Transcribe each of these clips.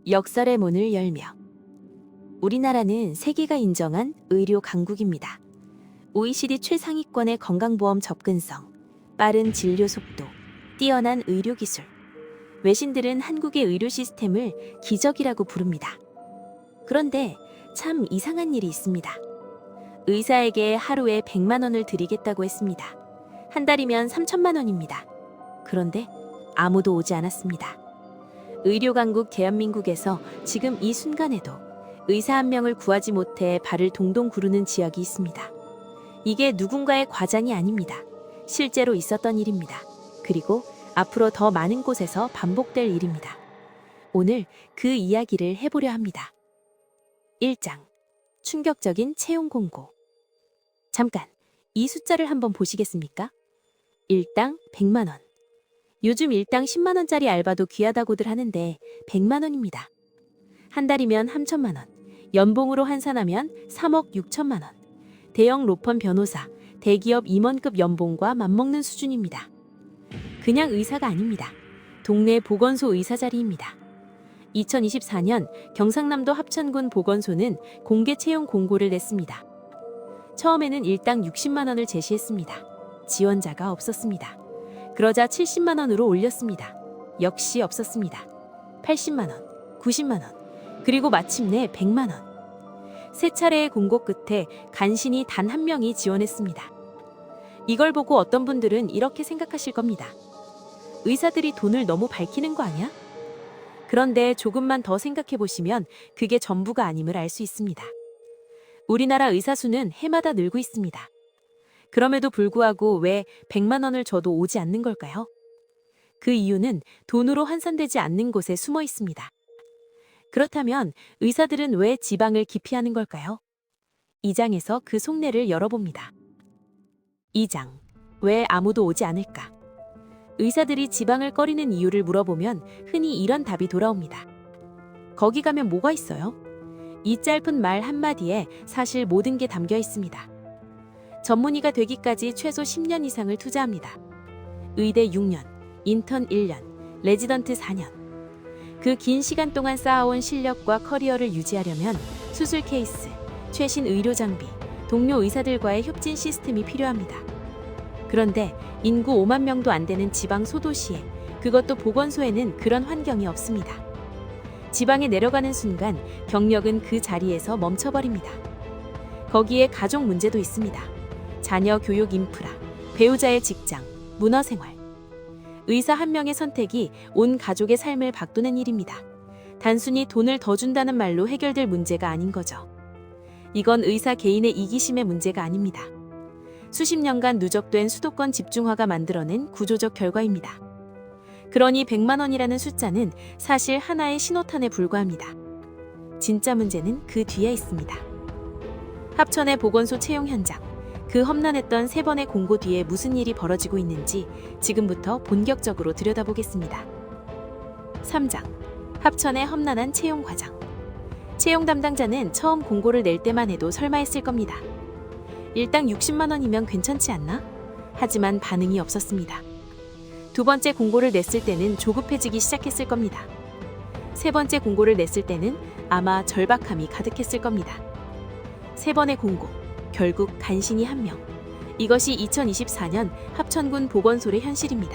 역설의 문을 열며. 우리나라는 세계가 인정한 의료 강국입니다. OECD 최상위권의 건강보험 접근성, 빠른 진료 속도, 뛰어난 의료 기술. 외신들은 한국의 의료 시스템을 기적이라고 부릅니다. 그런데 참 이상한 일이 있습니다. 의사에게 하루에 100만 원을 드리겠다고 했습니다. 한 달이면 3천만 원입니다. 그런데 아무도 오지 않았습니다. 의료 강국 대한민국에서 지금 이 순간에도 의사 한 명을 구하지 못해 발을 동동 구르는 지역이 있습니다. 이게 누군가의 과장이 아닙니다. 실제로 있었던 일입니다. 그리고 앞으로 더 많은 곳에서 반복될 일입니다. 오늘 그 이야기를 해보려 합니다. 1장. 충격적인 채용 공고. 잠깐, 이 숫자를 한번 보시겠습니까? 일당 100만 원. 요즘 일당 10만 원짜리 알바도 귀하다고들 하는데 100만 원입니다. 한 달이면 3천만 원, 연봉으로 환산하면 3억 6천만 원. 대형 로펌 변호사, 대기업 임원급 연봉과 맞먹는 수준입니다. 그냥 의사가 아닙니다. 동네 보건소 의사 자리입니다. 2024년 경상남도 합천군 보건소는 공개 채용 공고를 냈습니다. 처음에는 일당 60만 원을 제시했습니다. 지원자가 없었습니다. 그러자 70만 원으로 올렸습니다. 역시 없었습니다. 80만 원, 90만 원, 그리고 마침내 100만 원. 세 차례의 공고 끝에 간신히 단 한 명이 지원했습니다. 이걸 보고 어떤 분들은 이렇게 생각하실 겁니다. 의사들이 돈을 너무 밝히는 거 아니야? 그런데 조금만 더 생각해 보시면 그게 전부가 아님을 알 수 있습니다. 우리나라 의사 수는 해마다 늘고 있습니다. 그럼에도 불구하고 왜 100만 원을 줘도 오지 않는 걸까요? 그 이유는 돈으로 환산되지 않는 곳에 숨어 있습니다. 그렇다면 의사들은 왜 지방을 기피하는 걸까요? 2장에서 그 속내를 열어봅니다. 2장. 왜 아무도 오지 않을까? 의사들이 지방을 꺼리는 이유를 물어보면 흔히 이런 답이 돌아옵니다. 거기 가면 뭐가 있어요? 이 짧은 말 한마디에 사실 모든 게 담겨 있습니다. 전문의가 되기까지 최소 10년 이상을 투자합니다. 의대 6년, 인턴 1년, 레지던트 4년. 그 긴 시간 동안 쌓아온 실력과 커리어를 유지하려면 수술 케이스, 최신 의료 장비, 동료 의사들과의 협진 시스템이 필요합니다. 그런데 인구 5만 명도 안 되는 지방 소도시에, 그것도 보건소에는 그런 환경이 없습니다. 지방에 내려가는 순간 경력은 그 자리에서 멈춰버립니다. 거기에 가족 문제도 있습니다. 자녀 교육 인프라, 배우자의 직장, 문화생활. 의사 한 명의 선택이 온 가족의 삶을 바꾸는 일입니다. 단순히 돈을 더 준다는 말로 해결될 문제가 아닌 거죠. 이건 의사 개인의 이기심의 문제가 아닙니다. 수십 년간 누적된 수도권 집중화가 만들어낸 구조적 결과입니다. 그러니 100만 원이라는 숫자는 사실 하나의 신호탄에 불과합니다. 진짜 문제는 그 뒤에 있습니다. 합천의 보건소 채용 현장, 그 험난했던 3번의 공고 뒤에 무슨 일이 벌어지고 있는지 지금부터 본격적으로 들여다보겠습니다. 3장. 합천의 험난한 채용 과정. 채용 담당자는 처음 공고를 낼 때만 해도 설마 했을 겁니다. 일당 60만 원이면 괜찮지 않나? 하지만 반응이 없었습니다. 두 번째 공고를 냈을 때는 조급해지기 시작했을 겁니다. 세 번째 공고를 냈을 때는 아마 절박함이 가득했을 겁니다. 3번의 공고, 결국 간신히 1명. 이것이 2024년 합천군 보건소의 현실입니다.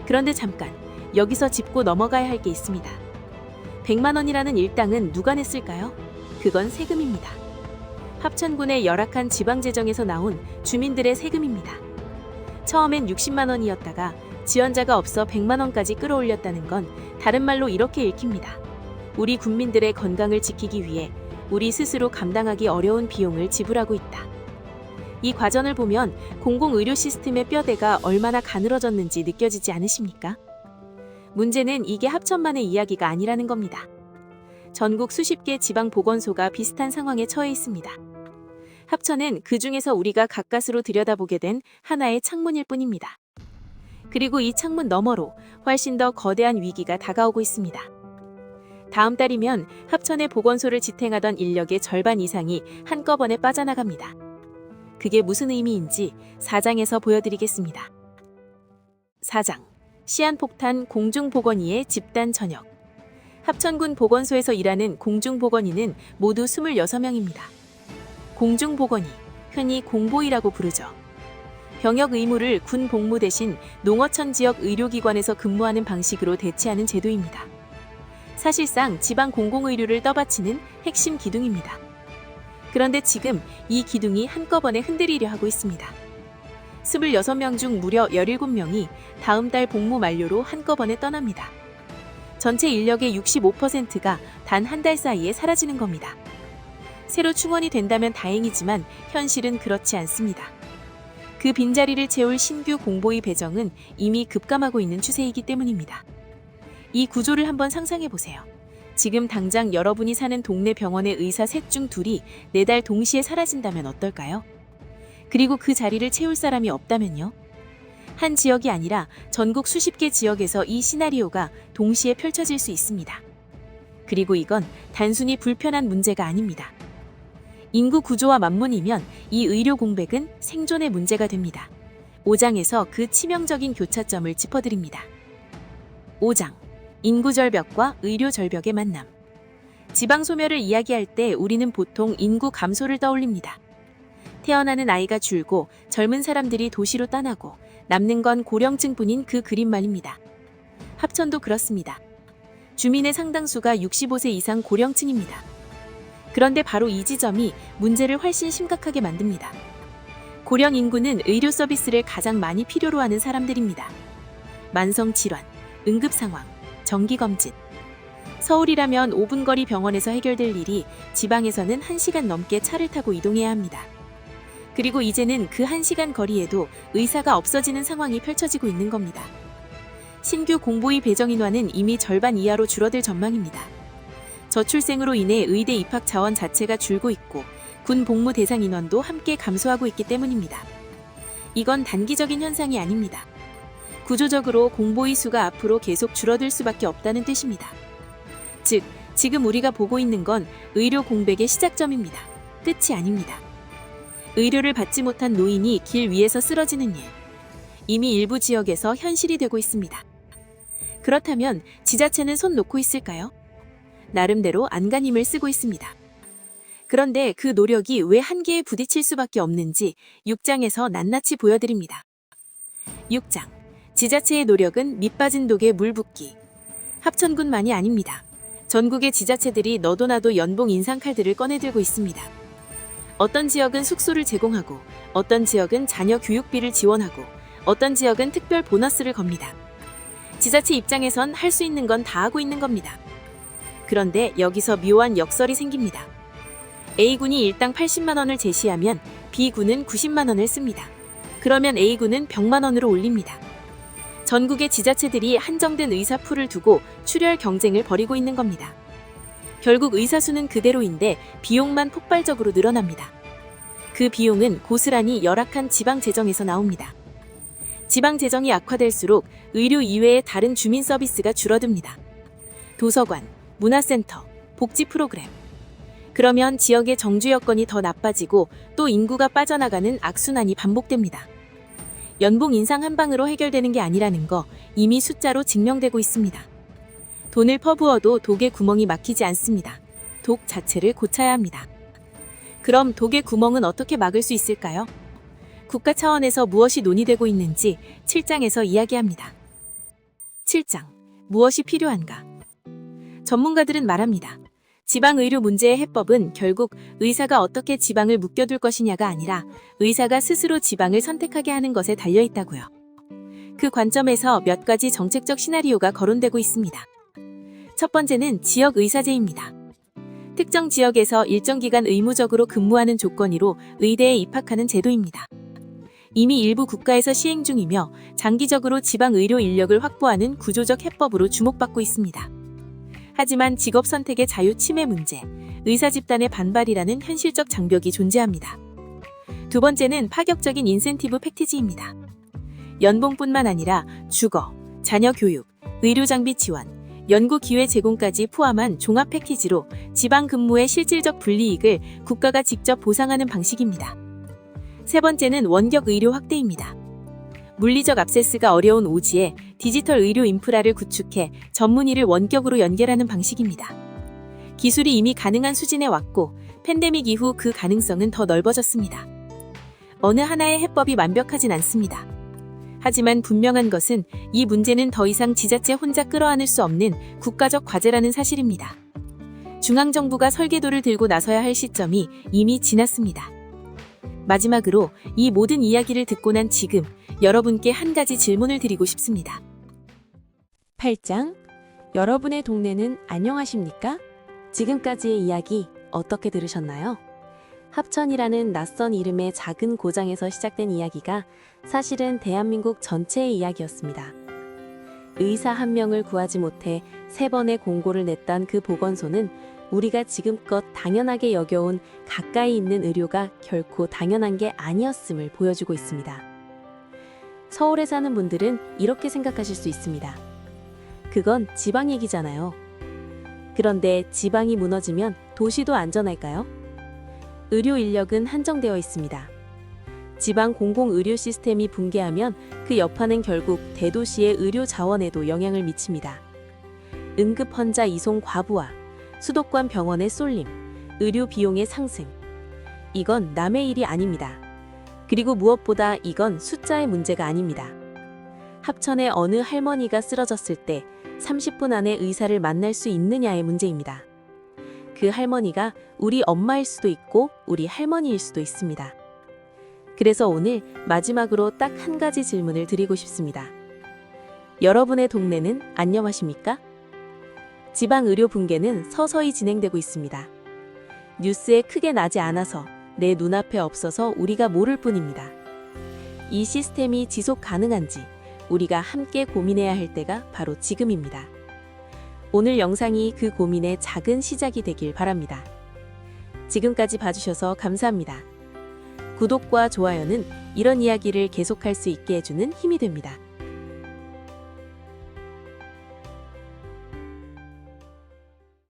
그런데 잠깐, 여기서 짚고 넘어가야 할 게 있습니다. 100만 원이라는 일당은 누가 냈을까요? 그건 세금입니다. 합천군의 열악한 지방재정에서 나온 주민들의 세금입니다. 처음엔 60만 원이었다가 지원자가 없어 100만 원까지 끌어올렸다는 건 다른 말로 이렇게 읽힙니다. 우리 국민들의 건강을 지키기 위해 우리 스스로 감당하기 어려운 비용을 지불하고 있다. 이 과정을 보면 공공의료 시스템의 뼈대가 얼마나 가늘어졌는지 느껴지지 않으십니까? 문제는 이게 합천만의 이야기가 아니라는 겁니다. 전국 수십 개 지방 보건소가 비슷한 상황에 처해 있습니다. 합천은 그 중에서 우리가 가까스로 들여다보게 된 하나의 창문일 뿐입니다. 그리고 이 창문 너머로 훨씬 더 거대한 위기가 다가오고 있습니다. 다음 달이면 합천의 보건소를 지탱하던 인력의 절반 이상이 한꺼번에 빠져나갑니다. 그게 무슨 의미인지 4장에서 보여드리겠습니다. 4장. 시한폭탄 공중보건의의 집단 전역. 합천군 보건소에서 일하는 공중보건의는 모두 26명입니다. 공중보건의, 흔히 공보의라고 부르죠. 병역 의무를 군 복무 대신 농어촌 지역 의료기관에서 근무하는 방식으로 대체하는 제도입니다. 사실상 지방 공공의료를 떠받치는 핵심 기둥입니다. 그런데 지금 이 기둥이 한꺼번에 흔들리려 하고 있습니다. 26명 중 무려 17명이 다음 달 복무 만료로 한꺼번에 떠납니다. 전체 인력의 65%가 단 한 달 사이에 사라지는 겁니다. 새로 충원이 된다면 다행이지만 현실은 그렇지 않습니다. 그 빈자리를 채울 신규 공보의 배정은 이미 급감하고 있는 추세이기 때문입니다. 이 구조를 한번 상상해 보세요. 지금 당장 여러분이 사는 동네 병원의 의사 셋 중 둘이 4달 동시에 사라진다면 어떨까요? 그리고 그 자리를 채울 사람이 없다면요? 한 지역이 아니라 전국 수십 개 지역에서 이 시나리오가 동시에 펼쳐질 수 있습니다. 그리고 이건 단순히 불편한 문제가 아닙니다. 인구 구조와 맞문이면 이 의료 공백은 생존의 문제가 됩니다. 5장에서 그 치명적인 교차점을 짚어드립니다. 5장, 인구 절벽과 의료 절벽의 만남. 지방 소멸을 이야기할 때 우리는 보통 인구 감소를 떠올립니다. 태어나는 아이가 줄고 젊은 사람들이 도시로 떠나고 남는 건 고령층뿐인 그 그림 말입니다. 합천도 그렇습니다. 주민의 상당수가 65세 이상 고령층입니다. 그런데 바로 이 지점이 문제를 훨씬 심각하게 만듭니다. 고령 인구는 의료 서비스를 가장 많이 필요로 하는 사람들입니다. 만성 질환, 응급 상황, 정기 검진. 서울이라면 5분 거리 병원에서 해결될 일이 지방에서는 1시간 넘게 차를 타고 이동해야 합니다. 그리고 이제는 그 1시간 거리에도 의사가 없어지는 상황이 펼쳐지고 있는 겁니다. 신규 공보의 배정 인원은 이미 절반 이하로 줄어들 전망입니다. 저출생으로 인해 의대 입학 자원 자체가 줄고 있고 군 복무 대상 인원도 함께 감소하고 있기 때문입니다. 이건 단기적인 현상이 아닙니다. 구조적으로 공보의 수가 앞으로 계속 줄어들 수밖에 없다는 뜻입니다. 즉, 지금 우리가 보고 있는 건 의료 공백의 시작점입니다. 끝이 아닙니다. 의료를 받지 못한 노인이 길 위에서 쓰러지는 일. 이미 일부 지역에서 현실이 되고 있습니다. 그렇다면 지자체는 손 놓고 있을까요? 나름대로 안간힘을 쓰고 있습니다. 그런데 그 노력이 왜 한계에 부딪힐 수밖에 없는지 6장에서 낱낱이 보여드립니다. 6장. 지자체의 노력은 밑빠진 독에 물 붓기. 합천군만이 아닙니다. 전국의 지자체들이 너도 나도 연봉 인상 칼들을 꺼내들고 있습니다. 어떤 지역은 숙소를 제공하고, 어떤 지역은 자녀 교육비를 지원하고, 어떤 지역은 특별 보너스를 겁니다. 지자체 입장에선 할 수 있는 건 다 하고 있는 겁니다. 그런데 여기서 묘한 역설이 생깁니다. A군이 일당 80만 원을 제시하면 B군은 90만 원을 씁니다. 그러면 A군은 100만 원으로 올립니다. 전국의 지자체들이 한정된 의사 풀을 두고 출혈 경쟁을 벌이고 있는 겁니다. 결국 의사 수는 그대로인데 비용만 폭발적으로 늘어납니다. 그 비용은 고스란히 열악한 지방 재정에서 나옵니다. 지방 재정이 악화될수록 의료 이외의 다른 주민 서비스가 줄어듭니다. 도서관, 문화센터, 복지 프로그램. 그러면 지역의 정주 여건이 더 나빠지고 또 인구가 빠져나가는 악순환이 반복됩니다. 연봉 인상 한 방으로 해결되는 게 아니라는 거 이미 숫자로 증명되고 있습니다. 돈을 퍼부어도 독에 구멍이 막히지 않습니다. 독 자체를 고쳐야 합니다. 그럼 독의 구멍은 어떻게 막을 수 있을까요? 국가 차원에서 무엇이 논의되고 있는지 7장에서 이야기합니다. 7장. 무엇이 필요한가? 전문가들은 말합니다. 지방의료 문제의 해법은 결국 의사가 어떻게 지방을 묶여둘 것이냐가 아니라 의사가 스스로 지방을 선택하게 하는 것에 달려있다고요. 그 관점에서 몇 가지 정책적 시나리오가 거론되고 있습니다. 첫 번째는 지역의사제입니다. 특정 지역에서 일정 기간 의무적으로 근무하는 조건으로 의대에 입학하는 제도입니다. 이미 일부 국가에서 시행 중이며 장기적으로 지방 의료 인력을 확보하는 구조적 해법으로 주목받고 있습니다. 하지만 직업 선택의 자유 침해 문제, 의사 집단의 반발이라는 현실적 장벽이 존재합니다. 두 번째는 파격적인 인센티브 패키지입니다. 연봉뿐만 아니라 주거, 자녀 교육, 의료 장비 지원, 연구 기회 제공까지 포함한 종합 패키지로 지방 근무의 실질적 불이익을 국가가 직접 보상하는 방식입니다. 세 번째는 원격 의료 확대입니다. 물리적 액세스가 어려운 오지에 디지털 의료 인프라를 구축해 전문의를 원격으로 연결하는 방식입니다. 기술이 이미 가능한 수준에 왔고 팬데믹 이후 그 가능성은 더 넓어졌습니다. 어느 하나의 해법이 완벽하진 않습니다. 하지만 분명한 것은 이 문제는 더 이상 지자체 혼자 끌어안을 수 없는 국가적 과제라는 사실입니다. 중앙정부가 설계도를 들고 나서야 할 시점이 이미 지났습니다. 마지막으로 이 모든 이야기를 듣고 난 지금 여러분께 한 가지 질문을 드리고 싶습니다. 8장 여러분의 동네는 안녕하십니까? 지금까지의 이야기 어떻게 들으셨나요? 합천이라는 낯선 이름의 작은 고장에서 시작된 이야기가 사실은 대한민국 전체의 이야기였습니다. 의사 한 명을 구하지 못해 3번의 공고를 냈던 그 보건소는 우리가 지금껏 당연하게 여겨온 가까이 있는 의료가 결코 당연한 게 아니었음을 보여주고 있습니다. 서울에 사는 분들은 이렇게 생각하실 수 있습니다. 그건 지방 얘기잖아요. 그런데 지방이 무너지면 도시도 안전할까요? 의료 인력은 한정되어 있습니다. 지방 공공의료 시스템이 붕괴하면 그 여파는 결국 대도시의 의료 자원에도 영향을 미칩니다. 응급 환자 이송 과부하, 수도권 병원의 쏠림, 의료 비용의 상승. 이건 남의 일이 아닙니다. 그리고 무엇보다 이건 숫자의 문제가 아닙니다. 합천의 어느 할머니가 쓰러졌을 때 30분 안에 의사를 만날 수 있느냐의 문제입니다. 그 할머니가 우리 엄마일 수도 있고 우리 할머니일 수도 있습니다. 그래서 오늘 마지막으로 딱 한 가지 질문을 드리고 싶습니다. 여러분의 동네는 안녕하십니까? 지방 의료 붕괴는 서서히 진행되고 있습니다. 뉴스에 크게 나지 않아서 내 눈앞에 없어서 우리가 모를 뿐입니다. 이 시스템이 지속 가능한지 우리가 함께 고민해야 할 때가 바로 지금입니다. 오늘 영상이 그 고민의 작은 시작이 되길 바랍니다. 지금까지 봐주셔서 감사합니다. 구독과 좋아요는 이런 이야기를 계속할 수 있게 해주는 힘이 됩니다.